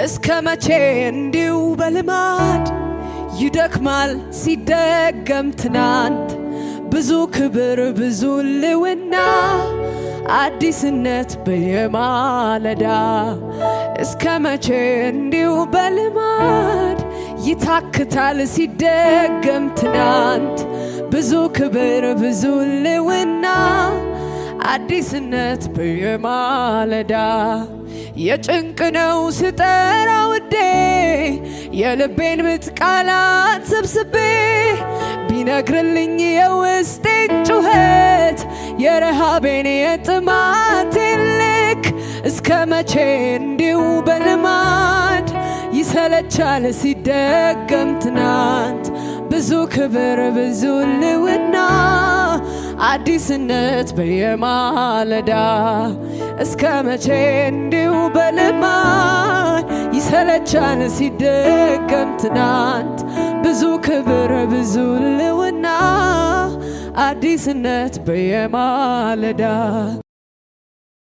እስከ መቼ እንዲሁ በልማድ ይደክማል ሲደገም ትናንት ብዙ ክብር ብዙ ልውና አዲስነት በየማለዳ እስከ መቼ እንዲሁ በልማድ ይታክታል ሲደገም ትናንት ብዙ ክብር ብዙ ልውና አዲስነት በየማለዳ የጭንቅ ነው ስጠራ ውዴ የልቤን ምጥ ቃላት ሰብስቤ ቢነግርልኝ የውስጤን ጩኸት የረሃቤን የጥማቴን ልክ እስከ መቼ እንዲሁ በልማድ ይሰለቻል ሲደገም ትናንት ብዙ ክብር ብዙ ልውና አዲስነት በየማለዳ እስከ መቼ እንዲሁ በልማድ ይሰለቻል ሲደገም ትናንት ብዙ ክብር ብዙ ልውና አዲስነት በየማለዳ